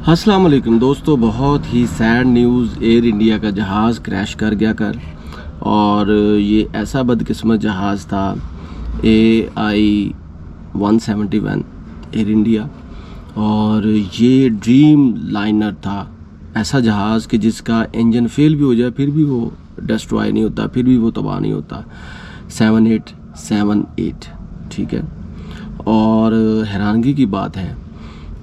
अस्सलाम वालेकुम दोस्तों, बहुत ही सैड न्यूज़। एयर इंडिया का जहाज़ क्रैश कर गया और ये ऐसा बदकिस्मत जहाज़ था AI-171 एयर इंडिया, और ये ड्रीम लाइनर था। ऐसा जहाज़ कि जिसका इंजन फेल भी हो जाए फिर भी वो डिस्ट्रॉय नहीं होता, फिर भी वो तबाह नहीं होता। 7878, ठीक है। और हैरानगी की बात है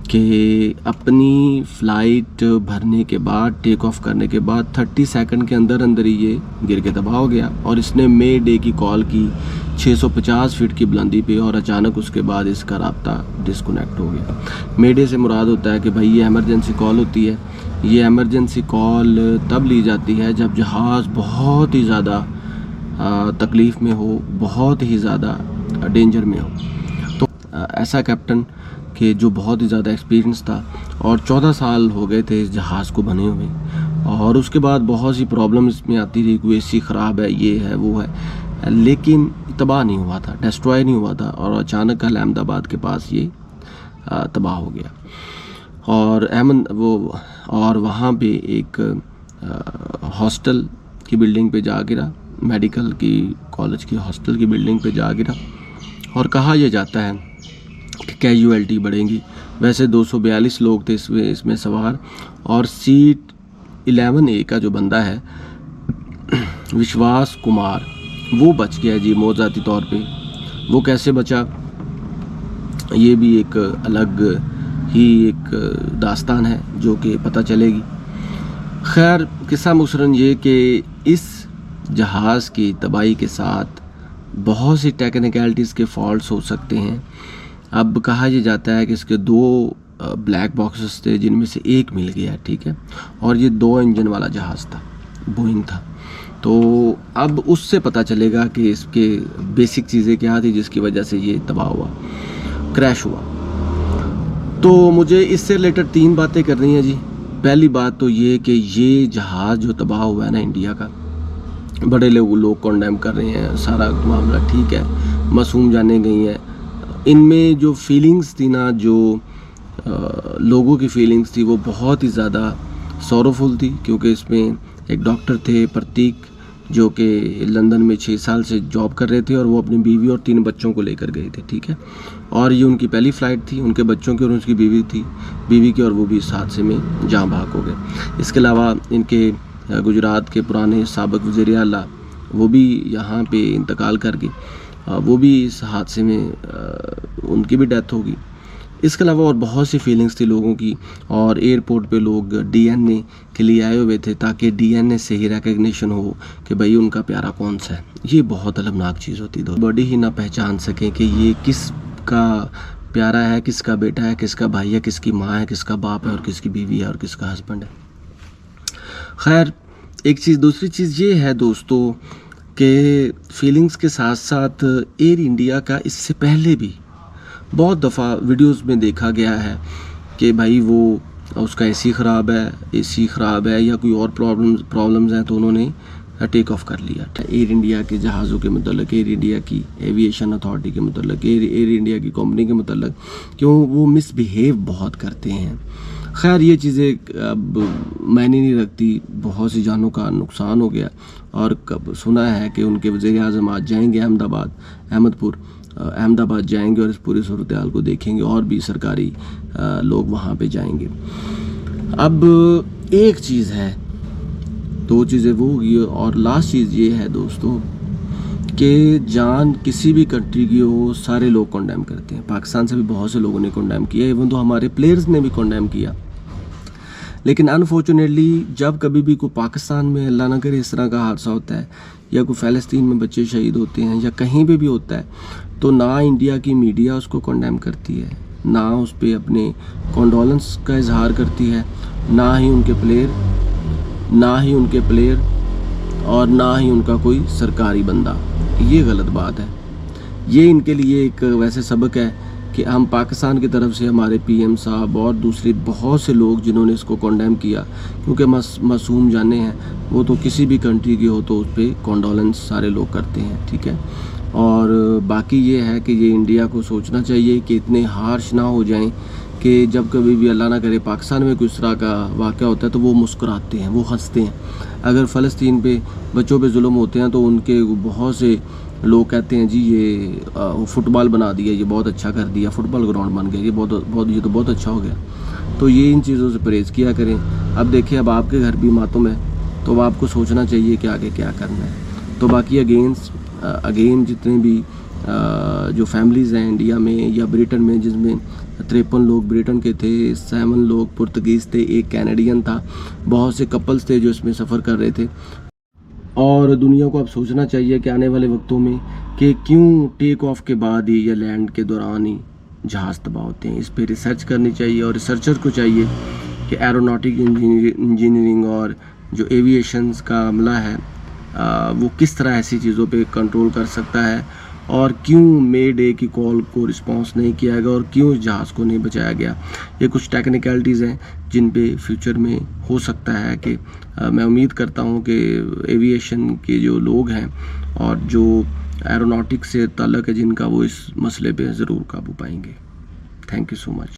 कि अपनी फ़्लाइट भरने के बाद, टेक ऑफ करने के बाद 30 सेकंड के अंदर अंदर ही ये गिर के तबाह हो गया। और इसने मे डे की कॉल की 650 फीट की बुलंदी पे, और अचानक उसके बाद इसका राब्ता डिस्कनेक्ट हो गया। मे डे से मुराद होता है कि भाई ये एमरजेंसी कॉल होती है। ये एमरजेंसी कॉल तब ली जाती है जब जहाज़ बहुत ही ज़्यादा तकलीफ़ में हो, बहुत ही ज़्यादा डेंजर में हो। तो ऐसा कैप्टन कि जो बहुत ही ज़्यादा एक्सपीरियंस था, और 14 साल हो गए थे इस जहाज़ को बने हुए, और उसके बाद बहुत सी प्रॉब्लम्स में आती रही। कोई एसी ख़राब है, ये है, वो है, लेकिन तबाह नहीं हुआ था, डिस्ट्रॉय नहीं हुआ था। और अचानक कल अहमदाबाद के पास ये तबाह हो गया। और वहाँ पे एक हॉस्टल की बिल्डिंग पे जा गिरा, मेडिकल की कॉलेज की हॉस्टल की बिल्डिंग पे जा गिरा। और कहा यह जाता है कि कैजुअलिटी बढ़ेगी। वैसे 242 लोग थे इसमें सवार, और सीट 11A का जो बंदा है विश्वास कुमार, वो बच गया जी मौज़ाती तौर पे। वो कैसे बचा, ये भी एक अलग ही एक दास्तान है जो कि पता चलेगी। खैर, किस्सा मुसरन ये कि इस जहाज़ की तबाही के साथ बहुत सी टेक्निकलिटीज़ के फॉल्ट्स हो सकते हैं। अब कहा यह जाता है कि इसके 2 ब्लैक बॉक्सेस थे, जिनमें से एक मिल गया, ठीक है। और ये 2 इंजन वाला जहाज़ था, बोइंग था। तो अब उससे पता चलेगा कि इसके बेसिक चीज़ें क्या थी जिसकी वजह से ये तबाह हुआ, क्रैश हुआ। तो मुझे इससे रिलेटेड 3 बातें करनी है जी। पहली बात तो ये कि ये जहाज़ जो तबाह हुआ है ना इंडिया का, बड़े लोग कंडेम कर रहे हैं, सारा मामला ठीक है, मासूम जाने गई हैं। इनमें जो फीलिंग्स थी ना, जो लोगों की फीलिंग्स थी, वो बहुत ही ज़्यादा सॉरोफुल थी। क्योंकि इसमें एक डॉक्टर थे प्रतीक, जो कि लंदन में 6 साल से जॉब कर रहे थे, और वो अपनी बीवी और 3 बच्चों को लेकर गए थे, ठीक है। और ये उनकी पहली फ़्लाइट थी, उनके बच्चों की और उनकी बीवी की, और वो भी इस हादसे में जाँ बहक हो गए। इसके अलावा इनके गुजरात के पुराने साबिक़ वज़ीर आला, वो भी यहाँ पे इंतकाल कर गए, वो भी इस हादसे में उनकी भी डेथ होगी। इसके अलावा और बहुत सी फीलिंग्स थी लोगों की। और एयरपोर्ट पे लोग DNA के लिए आए हुए थे, ताकि DNA से ही रिकग्निशन हो कि भाई उनका प्यारा कौन सा है। ये बहुत अलगनाक चीज़ होती है, बॉडी ही ना पहचान सकें कि ये किसका प्यारा है, किसका बेटा है, किसका भाई है, किसकी माँ है, किसका बाप है, और किसकी बीवी है, और किसका हस्बैंड है। खैर, एक चीज़, दूसरी चीज़ ये है दोस्तों कि फीलिंग्स के साथ साथ एयर इंडिया का इससे पहले भी बहुत दफ़ा वीडियोस में देखा गया है कि भाई वो उसका एसी ख़राब है या कोई और प्रॉब्लम्स हैं, तो उन्होंने टेक ऑफ कर लिया। एयर इंडिया के जहाज़ों के मतलब, एयर इंडिया की एविएशन अथॉरिटी के मतलब, एयर इंडिया की कंपनी के मतलब, क्यों वो मिसबिहेव बहुत करते हैं। खैर, ये चीज़ें अब मायने नहीं रखती, बहुत सी जानों का नुकसान हो गया। और कब सुना है कि उनके वज़ीर आज़म आज जाएंगे अहमदाबाद जाएंगे, और इस पूरी सूरत हाल को देखेंगे, और भी सरकारी लोग वहाँ पे जाएंगे। अब एक चीज़ है, 2 चीज़ें वो होगी, और लास्ट चीज़ ये है दोस्तों कि जान किसी भी कंट्री की हो, सारे लोग कंडेम करते हैं। पाकिस्तान से भी बहुत से लोगों ने कंडेम किया, इवन तो हमारे प्लेयर्स ने भी कंडेम किया। लेकिन अनफॉर्चुनेटली जब कभी भी कोई पाकिस्तान में, अल्लाह ना करे, इस तरह का हादसा होता है, या कोई फ़लस्तीन में बच्चे शहीद होते हैं, या कहीं पे भी होता है, तो ना इंडिया की मीडिया उसको कंडेम करती है, ना उस पर अपने कॉन्डोलेंस का इजहार करती है, ना ही उनके प्लेयर, और ना ही उनका कोई सरकारी बंदा। ये गलत बात है। ये इनके लिए एक वैसे सबक है कि हम पाकिस्तान की तरफ से, हमारे PM साहब और दूसरे बहुत से लोग जिन्होंने इसको कंडेम किया, क्योंकि मासूम जाने हैं, वो तो किसी भी कंट्री की हो तो उस पर कॉन्डोलेंस सारे लोग करते हैं, ठीक है। और बाकी ये है कि ये इंडिया को सोचना चाहिए कि इतने हार्श ना हो जाएं कि जब कभी भी अल्लाह ना करे पाकिस्तान में कुछ तरह का वाक़या होता है तो वो मुस्कुराते हैं, वो हंसते हैं। अगर फ़लस्तीन पे बच्चों पे जुल्म होते हैं तो उनके बहुत से लोग कहते हैं जी ये फुटबॉल बना दिया, ये बहुत अच्छा कर दिया, फुटबॉल ग्राउंड बन गया, ये ये तो बहुत अच्छा हो गया। तो ये इन चीज़ों से परहेज़ किया करें। अब देखिए, अब आपके घर भी मातम है तो अब आपको सोचना चाहिए कि आगे क्या करना है। तो बाकी अगेन जितने भी जो फैमिलीज़ हैं इंडिया में या ब्रिटेन में, जिसमें 53 लोग ब्रिटेन के थे, 7 लोग पुर्तगीज़ थे, एक कैनेडियन था, बहुत से कपल्स थे जो इसमें सफ़र कर रहे थे। और दुनिया को अब सोचना चाहिए कि आने वाले वक्तों में कि क्यों टेक ऑफ के बाद ही या लैंड के दौरान ही जहाज़ तबाह होते हैं। इस पर रिसर्च करनी चाहिए और रिसर्चर को चाहिए कि एरोनॉटिक इंजीनियरिंग और जो एविएशंस का अमला है वो किस तरह ऐसी चीज़ों पे कंट्रोल कर सकता है, और क्यों मे डे की कॉल को रिस्पांस नहीं किया गया और क्यों इस जहाज़ को नहीं बचाया गया। ये कुछ टेक्निकलिटीज़ हैं जिन पे फ्यूचर में हो सकता है कि मैं उम्मीद करता हूँ कि एविएशन के जो लोग हैं और जो एरोनॉटिक्स से ताल्लुक़ है जिनका, वो इस मसले पे ज़रूर काबू पाएंगे। Thank you so much.